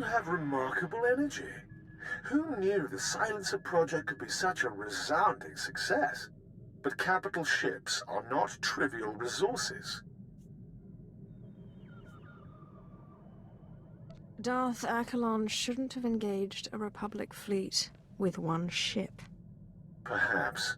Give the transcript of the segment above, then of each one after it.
have remarkable energy. Who knew the Silencer project could be such a resounding success? But capital ships are not trivial resources. Darth Accolon shouldn't have engaged a Republic fleet with one ship. Perhaps.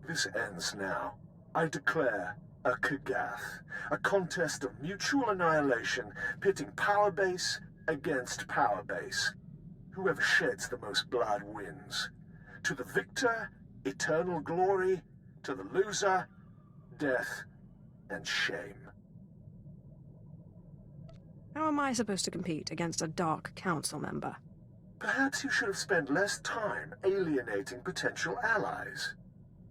This ends now. I declare a Kagath, a contest of mutual annihilation pitting power base against power base. Whoever sheds the most blood wins. To the victor, eternal glory. To the loser, death and shame. How am I supposed to compete against a Dark Council member? Perhaps you should have spent less time alienating potential allies.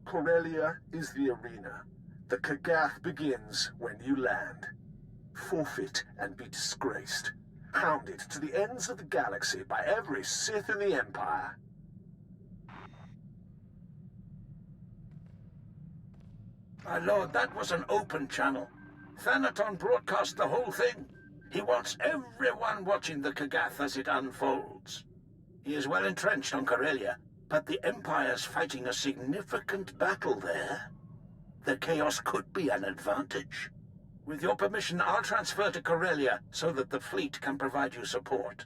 Corelia is the arena. The Kagath begins when you land. Forfeit and be disgraced. Hounded to the ends of the galaxy by every Sith in the Empire. My lord, that was an open channel. Thanaton broadcast the whole thing. He wants everyone watching the Kagath as it unfolds. He is well entrenched on Corelia, but the Empire's fighting a significant battle there. The chaos could be an advantage. With your permission, I'll transfer to Corelia so that the fleet can provide you support.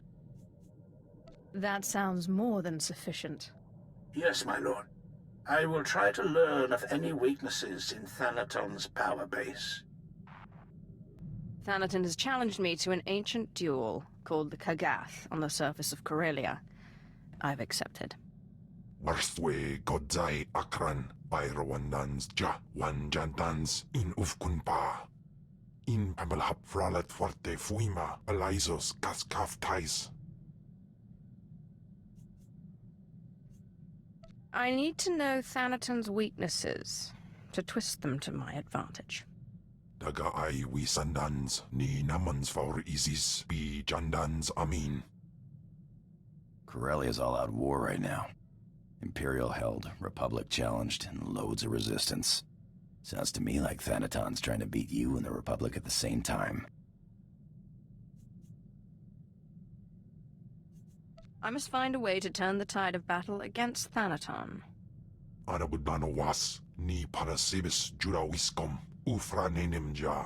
That sounds more than sufficient. Yes, my lord. I will try to learn of any weaknesses in Thanaton's power base. Thanaton has challenged me to an ancient duel called the Kagath on the surface of Corelia. I've accepted. Marswe godzai akran pairowandans ja wanjantans in ufkunpa. In pamalhap fralat fuerte fuima alaisos kaskaftais. I need to know Thanaton's weaknesses to twist them to my advantage. Daga ai wisandans ni namans for isis bi jandans amin. Corelia's all out war right now. Imperial held, Republic challenged, and loads of resistance. Sounds to me like Thanaton's trying to beat you and the Republic at the same time. I must find a way to turn the tide of battle against Thanaton. Anabudano was ni parasibis jurawiskom ufra nenimja.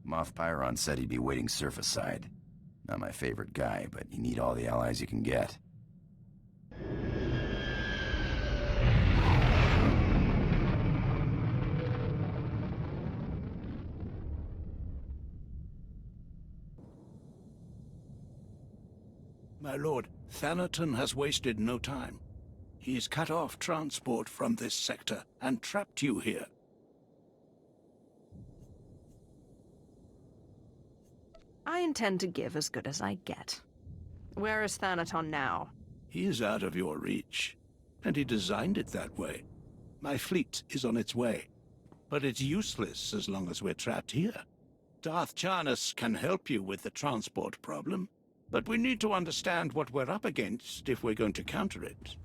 Moff Pyron said he'd be waiting surface side. Not my favorite guy, but you need all the allies you can get. My lord, Thanaton has wasted no time. He's cut off transport from this sector and trapped you here. I intend to give as good as I get. Where is Thanaton now? He is out of your reach, and he designed it that way. My fleet is on its way, but it's useless as long as we're trapped here. Darth Charnas can help you with the transport problem, but we need to understand what we're up against if we're going to counter it.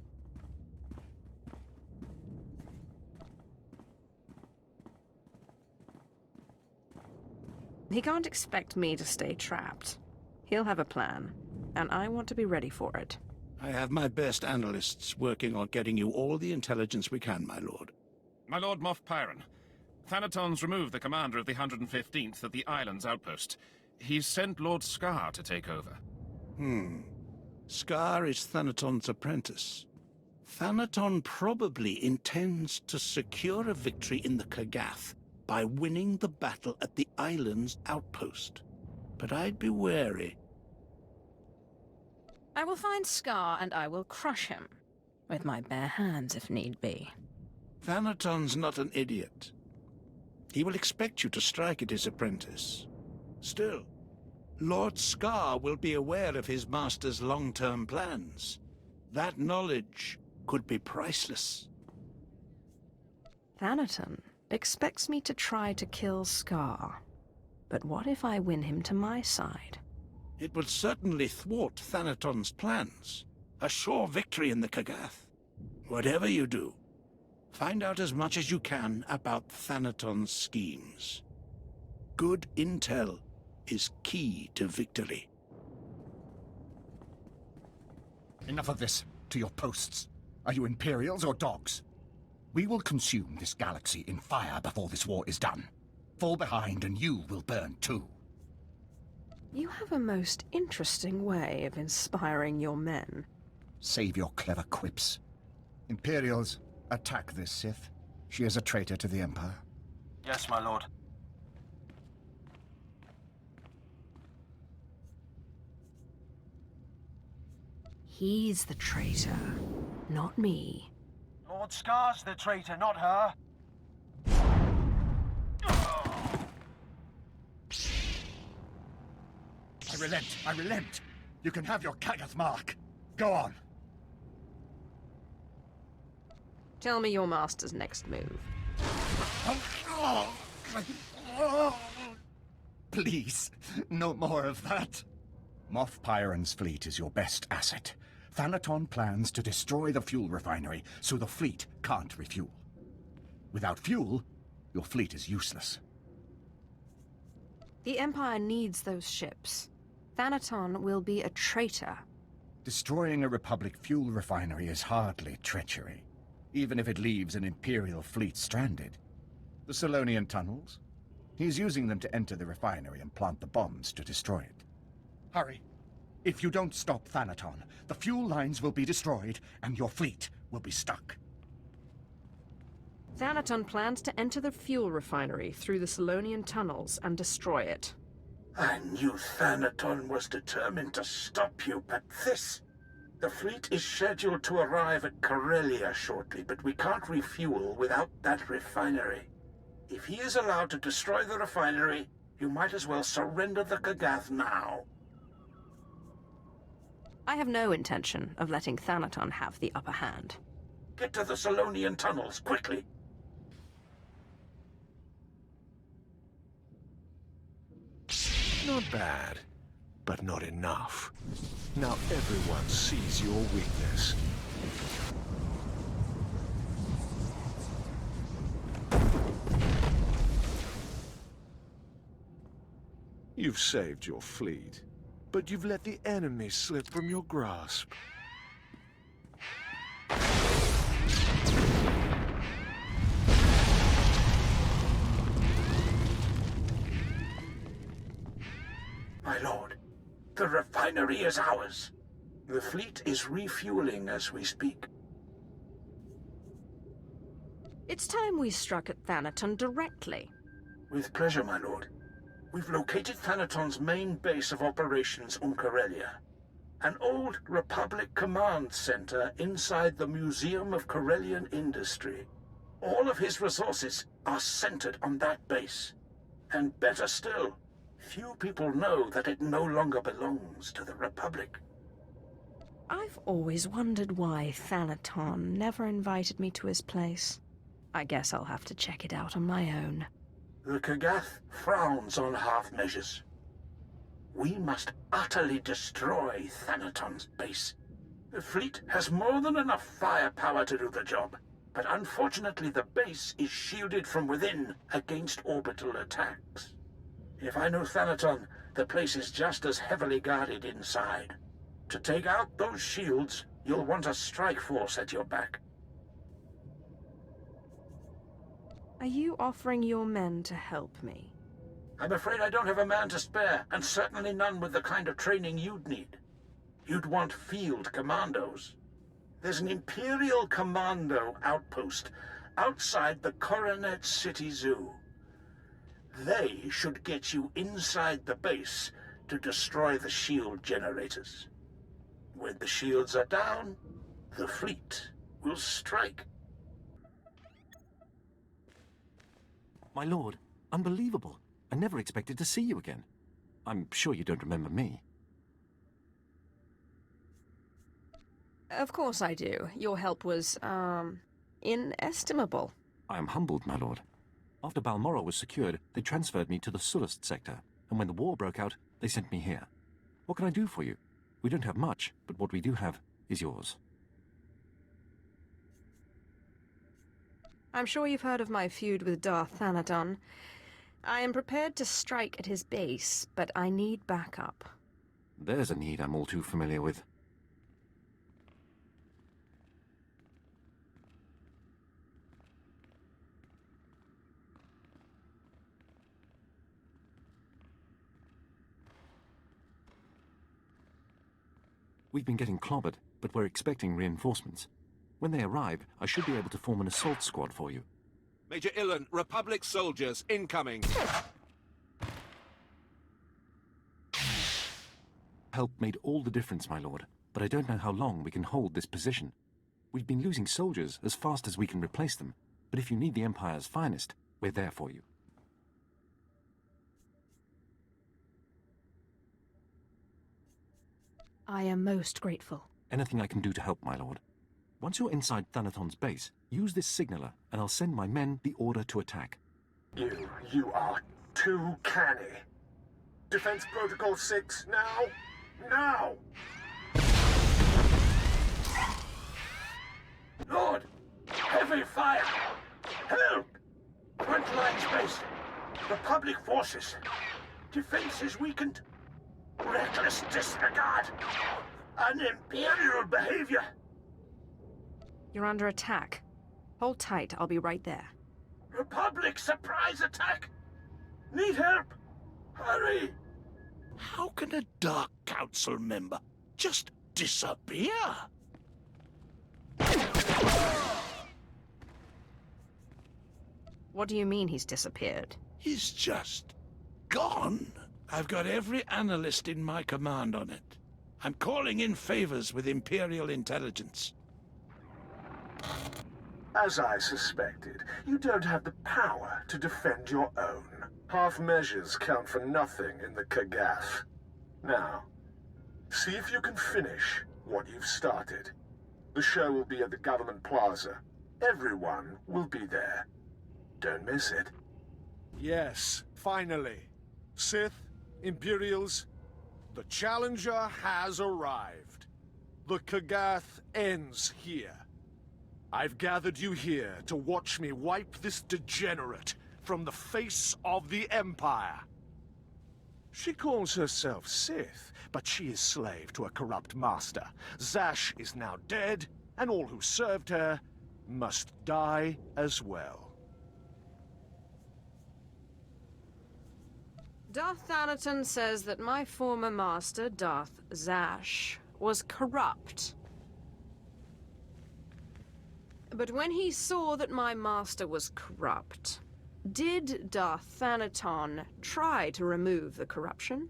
He can't expect me to stay trapped. He'll have a plan, and I want to be ready for it. I have my best analysts working on getting you all the intelligence we can, my lord. My lord Moff Pyron, Thanaton's removed the commander of the 115th at the island's outpost. He's sent Lord Scar to take over. Scar is Thanaton's apprentice. Thanaton probably intends to secure a victory in the Kagath by winning the battle at the island's outpost. But I'd be wary. I will find Scar and I will crush him. With my bare hands, if need be. Thanaton's not an idiot. He will expect you to strike at his apprentice. Still, Lord Scar will be aware of his master's long-term plans. That knowledge could be priceless. Thanaton expects me to try to kill Scar. But what if I win him to my side? It would certainly thwart Thanaton's plans. A sure victory in the Kagath. Whatever you do, find out as much as you can about Thanaton's schemes. Good intel is key to victory. Enough of this. To your posts. Are you Imperials or dogs? We will consume this galaxy in fire before this war is done. Fall behind and you will burn too. You have a most interesting way of inspiring your men. Save your clever quips. Imperials, attack this Sith. She is a traitor to the Empire. Yes, my lord. He's the traitor, not me. Lord Scar's the traitor, not her. I relent, I relent. You can have your Kagath mark. Go on. Tell me your master's next move. Please, no more of that. Moff Pyron's fleet is your best asset. Thanaton plans to destroy the fuel refinery so the fleet can't refuel. Without fuel, your fleet is useless. The Empire needs those ships. Thanaton will be a traitor. Destroying a Republic fuel refinery is hardly treachery, even if it leaves an Imperial fleet stranded. The Solonian tunnels? He's using them to enter the refinery and plant the bombs to destroy it. Hurry. If you don't stop Thanaton, the fuel lines will be destroyed and your fleet will be stuck. Thanaton plans to enter the fuel refinery through the Solonian tunnels and destroy it. I knew Thanaton was determined to stop you, but this... The fleet is scheduled to arrive at Corelia shortly, but we can't refuel without that refinery. If he is allowed to destroy the refinery, you might as well surrender the Kagath now. I have no intention of letting Thanaton have the upper hand. Get to the Solonian tunnels, quickly! Not bad, but not enough. Now everyone sees your weakness. You've saved your fleet, but you've let the enemy slip from your grasp. My lord, the refinery is ours. The fleet is refueling as we speak. It's time we struck at Thanaton directly. With pleasure, my lord. We've located Thanaton's main base of operations on Corelia. An old Republic command center inside the Museum of Corellian Industry. All of his resources are centered on that base. And better still, few people know that it no longer belongs to the Republic. I've always wondered why Thanaton never invited me to his place. I guess I'll have to check it out on my own. The Kagath frowns on half-measures. We must utterly destroy Thanaton's base. The fleet has more than enough firepower to do the job, but unfortunately the base is shielded from within against orbital attacks. If I know Thanaton, the place is just as heavily guarded inside. To take out those shields, you'll want a strike force at your back. Are you offering your men to help me? I'm afraid I don't have a man to spare, and certainly none with the kind of training you'd need. You'd want field commandos. There's an Imperial Commando outpost outside the Coronet City Zoo. They should get you inside the base to destroy the shield generators. When the shields are down, the fleet will strike. My lord, unbelievable. I never expected to see you again. I'm sure you don't remember me. Of course I do. Your help was, inestimable. I am humbled, my lord. After Balmoral was secured, they transferred me to the Sullust sector, and when the war broke out, they sent me here. What can I do for you? We don't have much, but what we do have is yours. I'm sure you've heard of my feud with Darth Thanaton. I am prepared to strike at his base, but I need backup. There's a need I'm all too familiar with. We've been getting clobbered, but we're expecting reinforcements. When they arrive, I should be able to form an assault squad for you. Major Illan, Republic soldiers incoming. Help made all the difference, my lord, but I don't know how long we can hold this position. We've been losing soldiers as fast as we can replace them, but if you need the Empire's finest, we're there for you. I am most grateful. Anything I can do to help, my lord. Once you're inside Thanaton's base, use this signaler, and I'll send my men the order to attack. You are too canny. Defense Protocol 6, now! Now! Lord! Heavy fire! Help! Front lines based. Republic forces. Defense is weakened. Reckless disregard. An Imperial behavior. You're under attack. Hold tight, I'll be right there. Republic surprise attack. Need help. Hurry. How can a Dark Council member just disappear? What do you mean he's disappeared? He's just gone. I've got every analyst in my command on it. I'm calling in favors with Imperial intelligence. As I suspected, you don't have the power to defend your own. Half measures count for nothing in the Kagath. Now, see if you can finish what you've started. The show will be at the Government Plaza. Everyone will be there. Don't miss it. Yes, finally. Sith, Imperials, the Challenger has arrived. The Kagath ends here. I've gathered you here to watch me wipe this degenerate from the face of the Empire. She calls herself Sith, but she is slave to a corrupt master. Zash is now dead, and all who served her must die as well. Darth Thanaton says that my former master, Darth Zash, was corrupt. But when he saw that my master was corrupt, did Darth Thanaton try to remove the corruption?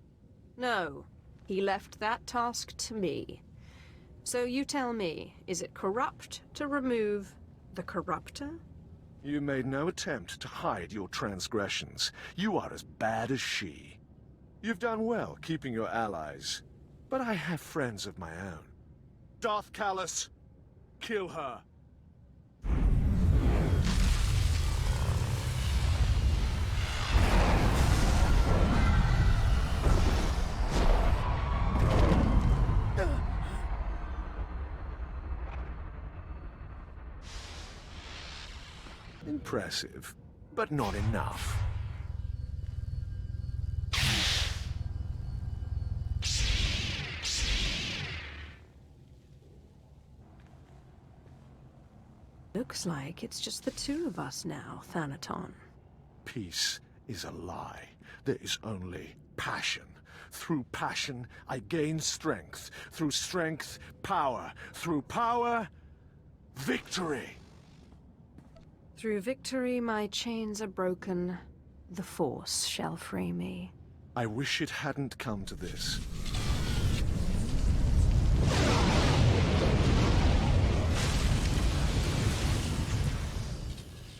No, he left that task to me. So you tell me, is it corrupt to remove the corruptor? You made no attempt to hide your transgressions. You are as bad as she. You've done well keeping your allies, but I have friends of my own. Darth Callus, kill her. Impressive, but not enough. Looks like it's just the two of us now, Thanaton. Peace is a lie. There is only passion. Through passion, I gain strength. Through strength, power. Through power, victory. Through victory, my chains are broken. The Force shall free me. I wish it hadn't come to this.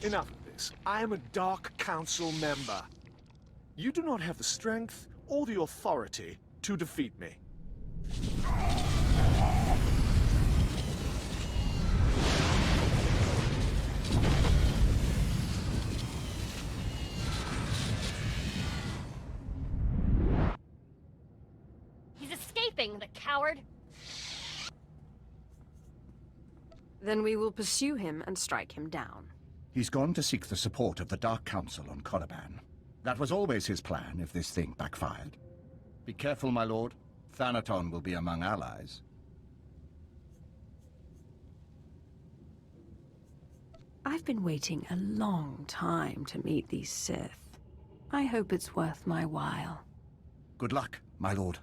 Enough of this. I am a Dark Council member. You do not have the strength or the authority to defeat me. He's escaping, the coward! Then we will pursue him and strike him down. He's gone to seek the support of the Dark Council on Caliban. That was always his plan if this thing backfired. Be careful, my lord. Thanaton will be among allies. I've been waiting a long time to meet these Sith. I hope it's worth my while. Good luck, my lord.